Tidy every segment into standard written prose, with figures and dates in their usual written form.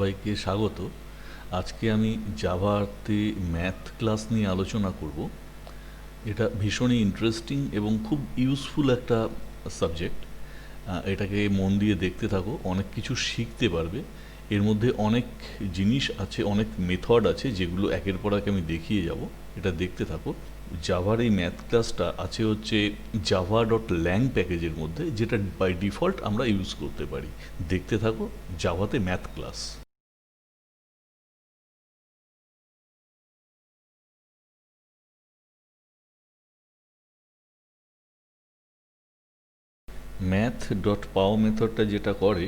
সবাইকে স্বাগত। আজকে আমি জাভাতে ম্যাথ ক্লাস নিয়ে আলোচনা করব। এটা ভীষণই ইন্টারেস্টিং এবং খুব ইউজফুল একটা সাবজেক্ট। এটাকে মন দিয়ে দেখতে থাকো, অনেক কিছু শিখতে পারবে। এর মধ্যে অনেক জিনিস আছে, অনেক মেথড আছে, যেগুলো একের পর এক আমি দেখিয়ে যাব। এটা দেখতে থাকো। জাভার এই ম্যাথ ক্লাসটা আছে হচ্ছে java.lang প্যাকেজের মধ্যে, যেটা বাই ডিফল্ট আমরা ইউজ করতে পারি। দেখতে থাকো জাভাতে ম্যাথ ক্লাস। ম্যাথ ডট পাও মেথডটা যেটা করে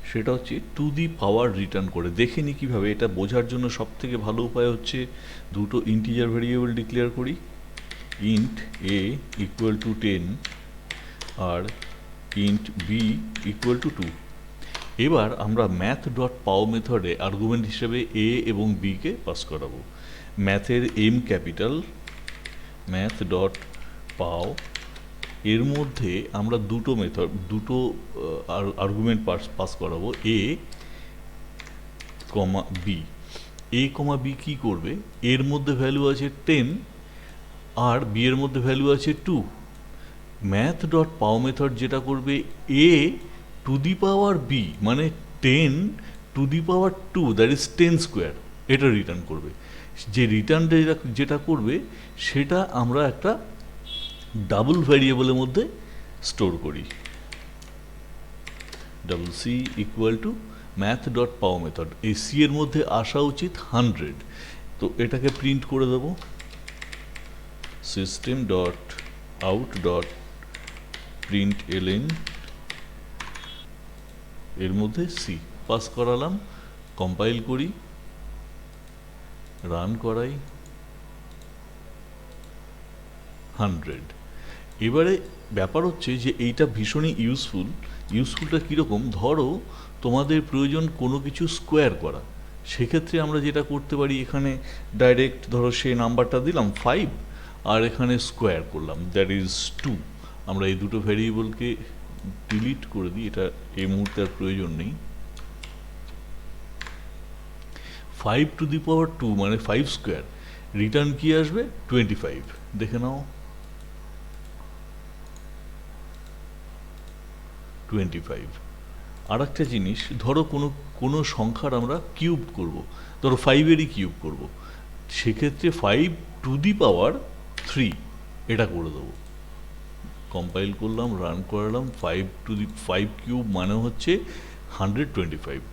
সেটা হচ্ছে টু দি পাওয়ার রিটার্ন করে। দেখে নি কীভাবে। এটা বোঝার জন্য সব থেকে ভালো উপায় হচ্ছে দুটো ইন্টিজার ভেরিয়েবল ডিক্লেয়ার করি, ইন্ট এ ইকুয়াল টু 10 আর ইন্ট বি ইকুয়াল টু 2। এবার আমরা ম্যাথ ডট পাও মেথডে আর্গুমেন্ট হিসেবে এ এবং বিকে পাস করাবো। ম্যাথের এম ক্যাপিটাল, ম্যাথ ডট পাও, এর মধ্যে আমরা দুটো আর্গুমেন্ট পাস করাবো, এ কমা বি। এ কমা বি কী করবে? এর মধ্যে ভ্যালু আছে 10 আর বি এর মধ্যে ভ্যালু আছে 2। ম্যাথ ডট পাও মেথড যেটা করবে, এ টু দি পাওয়ার বি মানে 10 to the power 2, that is 10 square, এটা রিটার্ন করবে। যে রিটার্নটা যেটা করবে সেটা আমরা একটা ডাবল ভ্যারিয়েবলের মধ্যে স্টোর করি। Double C equal to math dot pow method. এই সি এর মধ্যে আসা উচিত 100। তো এটাকে প্রিন্ট করে দেব, system dot out dot print LN, এর মধ্যে সি পাস করালাম। কম্পাইল করি, রান করাই, 100। এবারে ব্যাপার হচ্ছে যে এইটা ভীষণই ইউজফুলটা কীরকম? ধরো তোমাদের প্রয়োজন কোনো কিছু স্কোয়ার করা, সেক্ষেত্রে আমরা যেটা করতে পারি, এখানে ডাইরেক্ট ধরো সে নাম্বারটা দিলাম 5 আর এখানে স্কোয়ার করলাম, দ্যাট ইজ 2। আমরা এই দুটো ভ্যারিয়েবলকে ডিলিট করে দিই, এটা এই মুহূর্তে আর প্রয়োজন নেই। 5 টু দি পাওয়ার 2 মানে 5 স্কোয়ার, রিটার্ন কি আসবে? 25। দেখে নাও, 25। আর একটা জিনিস, ধরো কোনো সংখ্যার আমরা কিউব করব, ধরো 5-এরই কিউব করব, সেক্ষেত্রে 5 টু দি পাওয়ার 3 এটা করে দেবো। কম্পাইল করলাম, রান করালাম, 5 কিউব মানে হচ্ছে 125।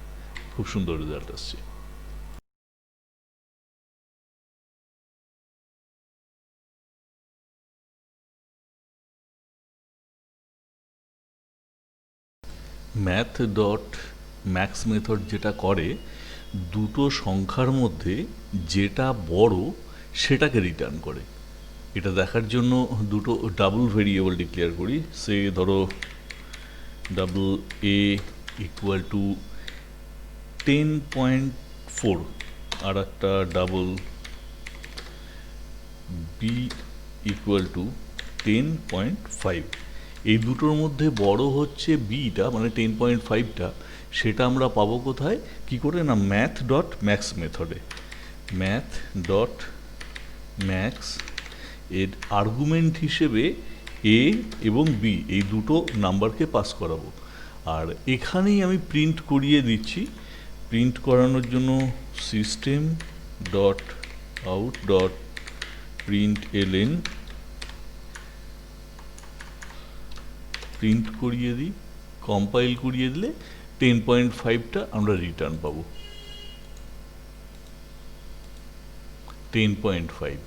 খুব সুন্দর রেজাল্ট আসছে। ম্যাথ ডট ম্যাক্স মেথড যেটা করে, দুটো সংখ্যার মধ্যে যেটা বড় সেটাকে রিটার্ন করে। এটা দেখার জন্য দুটো ডাবল ভেরিয়েবল ডিক্লেয়ার করি। সে ধরো ডাবল এ ইকুয়াল টু 10.4 আর একটা ডাবল বি ইকুয়াল টু 10.5। এই দুটোর মধ্যে বড় হচ্ছে বিটা মানে 10.5টা। সেটা আমরা পাবো কোথায়, কি করে? না, ম্যাথ ডট ম্যাক্স মেথডে। ম্যাথ ডট ম্যাক্স এর আর্গুমেন্ট হিসেবে এ এবং বি এই দুটো নাম্বারকে পাস করাবো। আর এখানেই আমি প্রিন্ট করিয়ে দিচ্ছি। প্রিন্ট করানোর জন্য system dot out dot print LN, print করিয়ে দিই, কম্পাইল করিয়ে দিলে 10.5টা আমরা রিটার্ন পাবো। 10.5।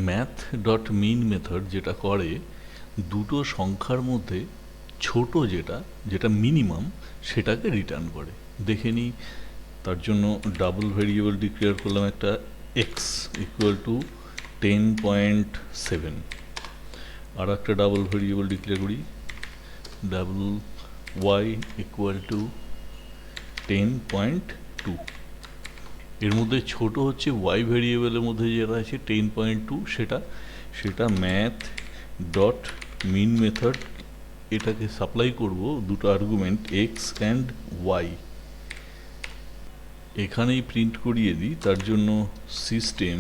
ম্যাথ ডট মিন মেথড যেটা করে, দুটো সংখ্যার মধ্যে ছোট যেটা মিনিমাম সেটাকে রিটার্ন করে। দেখে নিই। তার জন্য ডাবল ভেরিয়েবল ডিক্লেয়ার করলাম একটা, এক্স ইকুয়াল টু 10.7। আর একটা ডাবল ভেরিয়েবল ডিক্লেয়ার করি, ডাবল ওয়াই ইকুয়াল টু 10.2। এর মধ্যে ছোট হচ্ছে ওয়াই ভেরিয়েবলের মধ্যে যেটা আছে 10.2, সেটা ম্যাথ ডট মিন মেথড, এটাকে সাপ্লাই করব দুটো আর্গুমেন্ট এক্স অ্যান্ড ওয়াই, এখানেই প্রিন্ট করিয়ে দিই। তার জন্য সিস্টেম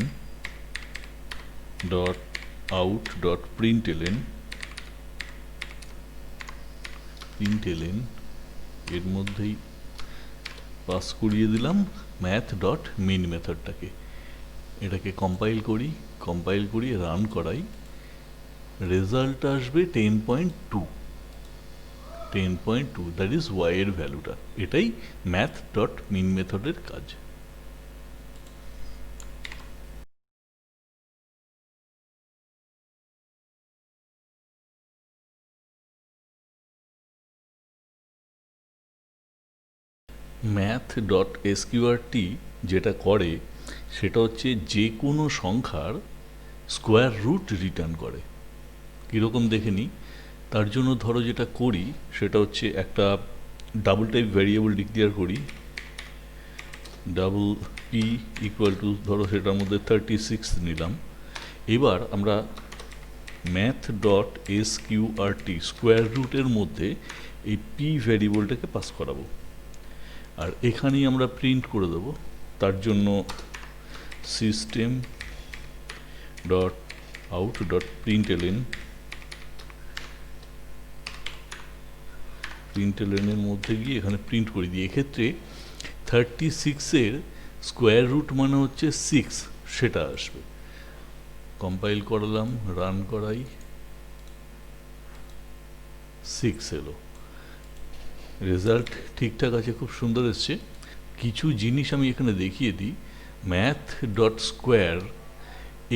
ডট আউট ডট প্রিন্টএলএন এর মধ্যেই পাস করিয়ে দিলাম ম্যাথ ডট মিন মেথডটাকে। এটাকে কম্পাইল করি রান করাই, রেজাল্ট আসবে 10.2, দ্যাট ইজ ওয়াই এর ভ্যালুটা। এটাই ম্যাথ ডট মিন মেথডের কাজ। ম্যাথ ডট এসকিউআরটি যেটা করে সেটা হচ্ছে যে কোনো সংখ্যার স্কোয়ার রুট রিটার্ন করে। কীরকম দেখে নিই। তার জন্য ধরো যেটা করি সেটা হচ্ছে একটা ডাবল টাইপ ভ্যারিয়েবল ডিক্লেয়ার করি, ডাবল পি ইকুয়াল টু ধরো সেটার মধ্যে 36 নিলাম। এবার আমরা ম্যাথ ডট এসকিউআরটি স্কোয়ার রুটের মধ্যে এই পি ভ্যারিয়েবলটাকে পাস করাবো, আর এখানেই আমরা প্রিন্ট করে দেবো। তার জন্য সিস্টেম ডট আউট ডট প্রিন্টএলএনের মধ্যে গিয়ে এখানে প্রিন্ট করে দিই। এক্ষেত্রে 36-এর স্কোয়ার রুট মানে হচ্ছে 6, সেটা আসবে। কম্পাইল করলাম, রান করাই, 6 এলো। রেজাল্ট ঠিকঠাক আছে, খুব সুন্দর এসছে। কিছু জিনিস আমি এখানে দেখিয়ে দিই। ম্যাথ ডট স্কোয়ার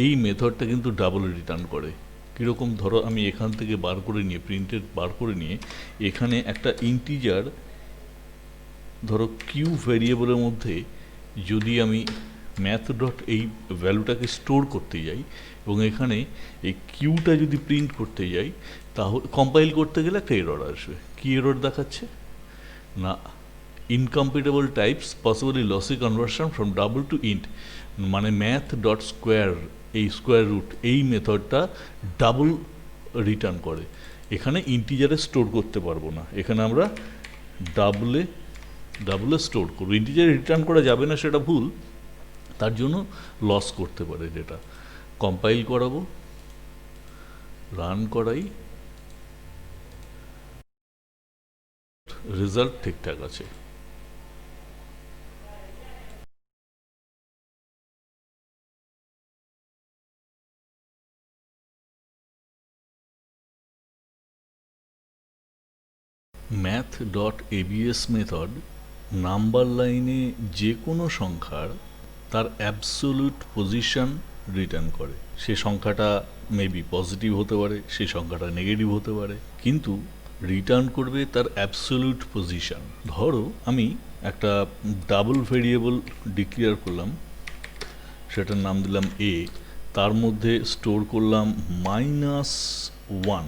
এই মেথডটা কিন্তু ডাবল রিটার্ন করে। কীরকম, ধরো আমি এখান থেকে প্রিন্টেড বার করে নিয়ে এখানে একটা ইন্টিজার ধরো কিউ ভ্যারিয়েবলের মধ্যে যদি আমি ম্যাথ ডট এই ভ্যালুটাকে স্টোর করতে যাই এবং এখানে এই কিউটা যদি প্রিন্ট করতে যাই, তাহলে কম্পাইল করতে গেলে একটা এরর আসবে। কী এরর দেখাচ্ছে না, incompatible types possibly lossy conversion from double to int, মানে ম্যাথ ডট স্কোয়ার এই স্কোয়ার রুট এই মেথডটা ডাবল রিটার্ন করে। এখানে ইন্টিজারে স্টোর করতে পারবো না, এখানে আমরা ডাবলে স্টোর করবো। ইন্টিজারে রিটার্ন করা যাবে না, সেটা ভুল, তার জন্য লস করতে পারে যেটা। কম্পাইল করাবো, রান করাই, রেজাল্ট ঠিকঠাক আছে। Math dot ABS method number লাইনে যে কোনো সংখ্যার তার অ্যাবসোলিউট পজিশন রিটার্ন করে। সে সংখ্যাটা মেবি পজিটিভ হতে পারে, সে সংখ্যাটা নেগেটিভ হতে পারে, কিন্তু রিটার্ন করবে তার অ্যাবসোলিউট পজিশন। ধরো আমি একটা ডাবল ভেরিয়েবল ডিক্লেয়ার করলাম, সেটার নাম দিলাম এ, তার মধ্যে স্টোর করলাম -1।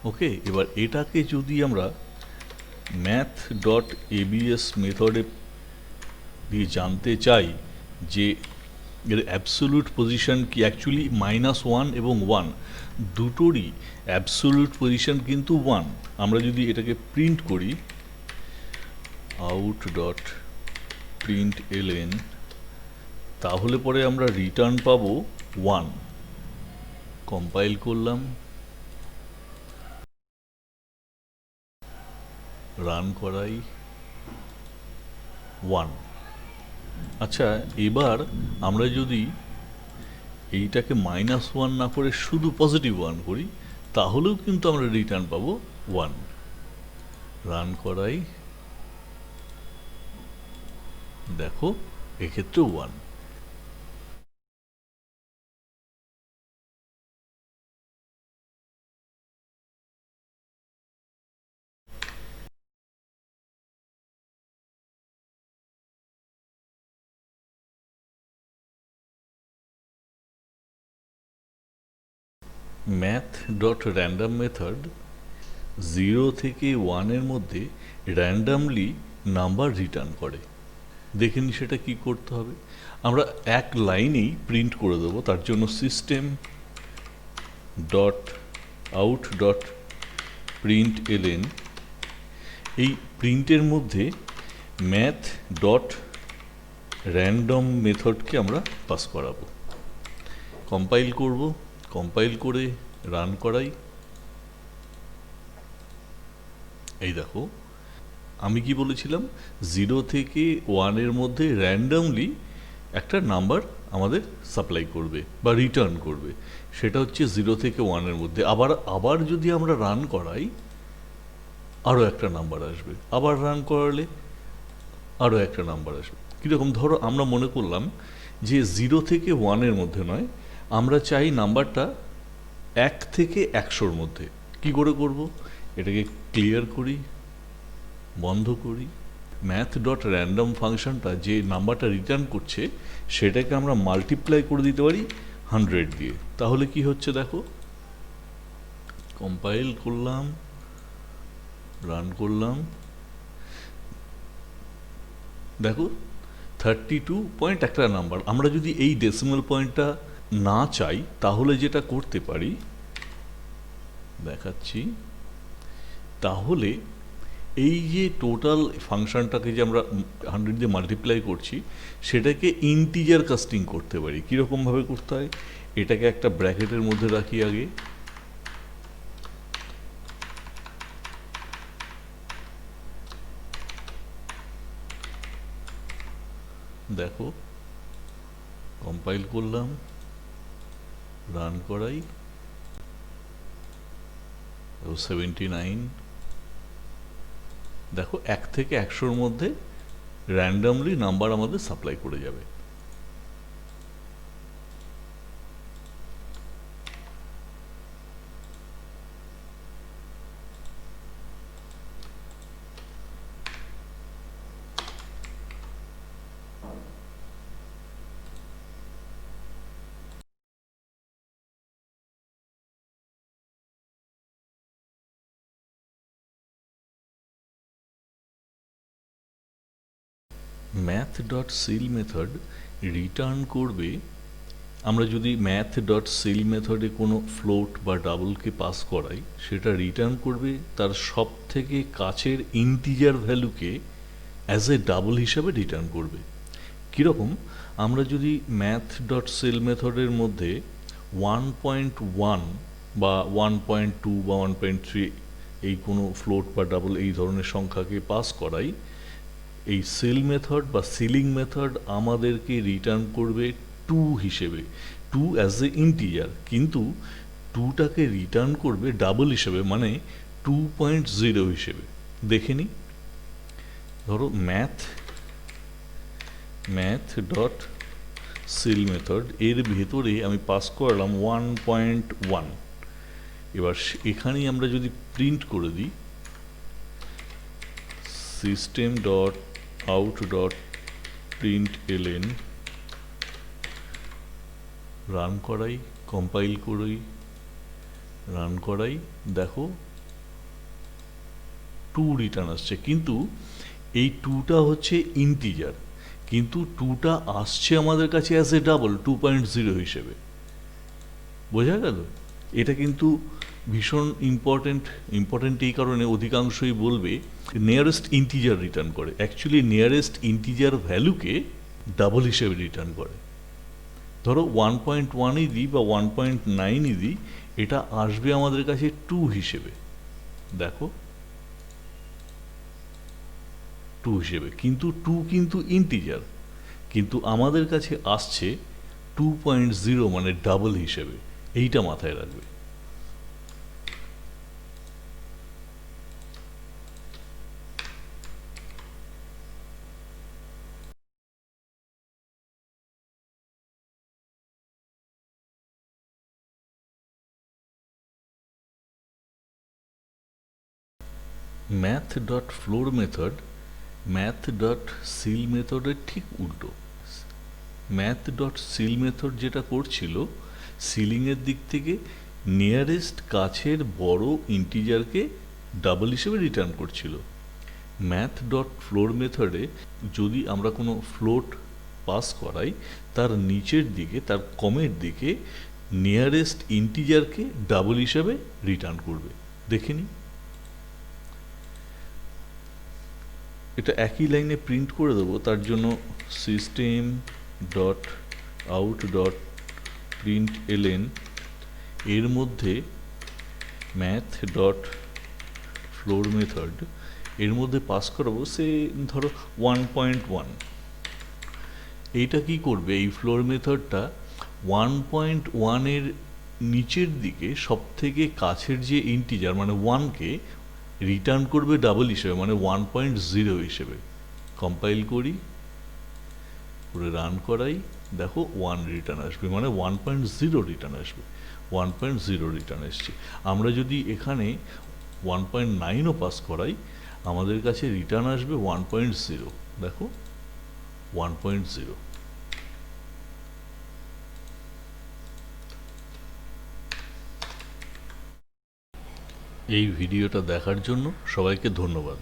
ওকে, এবার এটাকে যদি আমরা ম্যাথ ডট এবিএস মেথডে দিয়ে জানতে চাই যে এর অ্যাবসোলিউট পজিশন কি, অ্যাকচুয়ালি -1 এবং 1 দুটোরই অ্যাবসোলিউট পজিশন কিন্তু 1। আমরা যদি এটাকে প্রিন্ট করি আউট ডট প্রিন্টএলএন, তাহলে পরে আমরা রিটার্ন পাবো 1। কম্পাইল করলাম, রান করাই, 1। আচ্ছা, এবার আমরা যদি এইটাকে -1 না করে শুধু পজিটিভ 1 করি, তাহলেও কিন্তু আমরা রিটার্ন পাবো 1। রান করাই, দেখো এক্ষেত্রে 1। ম্যাথ ডট র্যান্ডম মেথড 0 থেকে 1-এর মধ্যে র্যান্ডামলি নাম্বার রিটার্ন করে। দেখে নি সেটা কি করতে হবে। আমরা এক লাইনেই প্রিন্ট করে দেবো, তার জন্য system dot out dot print LN, এই প্রিন্টের মধ্যে ম্যাথ ডট র্যান্ডম মেথডকে আমরা পাস করাবো। কম্পাইল করব, কম্পাইল করে রান করাই। এই দেখো, আমি কি বলেছিলাম, 0 থেকে 1-এর মধ্যে র্যান্ডমলি একটা নাম্বার আমাদের সাপ্লাই করবে বা রিটার্ন করবে, সেটা হচ্ছে 0 থেকে 1-এর মধ্যে। আবার যদি আমরা রান করাই, আরও একটা নাম্বার আসবে, আবার রান করালে আরও একটা নাম্বার আসবে। কীরকম, ধরো আমরা মনে করলাম যে 0 থেকে 1-এর মধ্যে নয়, আমরা চাই নাম্বারটা 1 থেকে 100-র মধ্যে। কি করে করব, এটাকে ক্লিয়ার করি, বন্ধ করি। ম্যাথ ডট র্যান্ডম ফাংশনটা যে নাম্বারটা রিটার্ন করছে সেটাকে আমরা মাল্টিপ্লাই করে দিতে পারি 100 দিয়ে। তাহলে কি হচ্ছে দেখো, কম্পাইল করলাম, রান করলাম, দেখো 32 পয়েন্ট একটা নাম্বার। আমরা যদি এই ডেসিমাল পয়েন্টটা না চাই তাহলে যেটা করতে পারি দেখাচ্ছি, তাহলে এই যে টোটাল ফাংশনটাকে যে আমরা 100 দিয়ে মাল্টিপ্লাই করছি সেটাকে ইন্টিজার কাস্টিং করতে পারি। কীরকমভাবে করতে হয়, এটাকে একটা ব্র্যাকেটের মধ্যে রাখি আগে, দেখো কম্পাইল করলাম, রান করাই, 79, দেখো 1 থেকে 100-র মধ্যে র্যান্ডমলি নাম্বার আমাদের সাপ্লাই করে যাবে। Math dot seal method return করবে, আমরা যদি ম্যাথ ডট সিল মেথডে কোনো ফ্লোট বা ডাবলকে পাস করাই, সেটা রিটার্ন করবে তার সব থেকে কাছের ইন্টিজার ভ্যালুকে অ্যাজ এ ডাবল হিসাবে রিটার্ন করবে। কীরকম, আমরা যদি ম্যাথ ডট সিল মেথডের মধ্যে 1.1 বা 1.2 বা 1.3 এই কোনো ফ্লোট বা ডাবল এই ধরনের সংখ্যাকে পাস করাই, এই সিল মেথড বা সিলিং মেথড আমাদেরকে রিটার্ন করবে 2 হিসেবে, 2 অ্যাজ এ ইন্টিজার, কিন্তু 2টাকে রিটার্ন করবে ডাবল হিসেবে, মানে 2.0 হিসেবে। দেখে নিই, ধরো ম্যাথ ডট সিল মেথড এর ভেতরে আমি পাস করলাম 1.1। এবার এখানেই আমরা যদি প্রিন্ট করে দিই system dot out dot print LN, run করাই, কম্পাইল করি, রান করাই, দেখো 2 রিটার্ন আসছে, কিন্তু এই 2টা হচ্ছে ইন্টিজার, কিন্তু 2টা আসছে আমাদের কাছে অ্যাজ এ ডাবল 2.0 হিসেবে। বোঝা গেল? এটা কিন্তু ভীষণ ইম্পর্টেন্ট এই কারণে অধিকাংশই বলবে নিয়ারেস্ট ইন্টিজার রিটার্ন করে। অ্যাকচুয়ালি নিয়ারেস্ট ইন্টিজার ভ্যালুকে ডাবল হিসেবে রিটার্ন করে। ধরো 1.1ই দিই বা 1.9ই দিই, এটা আসবে আমাদের কাছে 2 হিসেবে, দেখো 2 হিসেবে, কিন্তু 2 কিন্তু ইন্টিজার, কিন্তু আমাদের কাছে আসছে 2.0 মানে ডাবল হিসেবে। এইটা মাথায় রাখবে। Math dot floor method math dot seal মেথডের ঠিক উল্টো। ম্যাথ ডট সিল মেথড যেটা করছিল, সিলিংয়ের দিক থেকে নিয়ারেস্ট কাছের বড় ইন্টিজারকে ডাবল হিসেবে রিটার্ন করছিল, ম্যাথ ডট ফ্লোর মেথডে যদি আমরা কোনো ফ্লোট পাস করাই, তার নিচের দিকে, তার কমের দিকে নিয়ারেস্ট ইন্টিজারকে ডাবল হিসাবে রিটার্ন করবে। দেখে নিই, এটা একই লাইনে প্রিন্ট করে দেবো। তার জন্য system dot out dot print LN এর মধ্যে ম্যাথ ডট ফ্লোর মেথড এর মধ্যে পাস করাবো সে ধরো 1.1। এইটা কি করবে, এই ফ্লোর মেথডটা 1.1 এর নিচের দিকে সব থেকে কাছের যে ইন্টিজার মানে 1কে রিটার্ন করবে ডাবল হিসেবে, মানে 1.0 হিসেবে। কম্পাইল করি, করে রান করাই, দেখো 1 রিটার্ন আসবে, মানে 1.0 রিটার্ন আসবে। 1.0 রিটার্ন এসছে। আমরা যদি এখানে 1.9ও পাস করাই, আমাদের কাছে রিটার্ন আসবে 1.0। দেখো 1.0। এই ভিডিওটা দেখার জন্য সবাইকে ধন্যবাদ।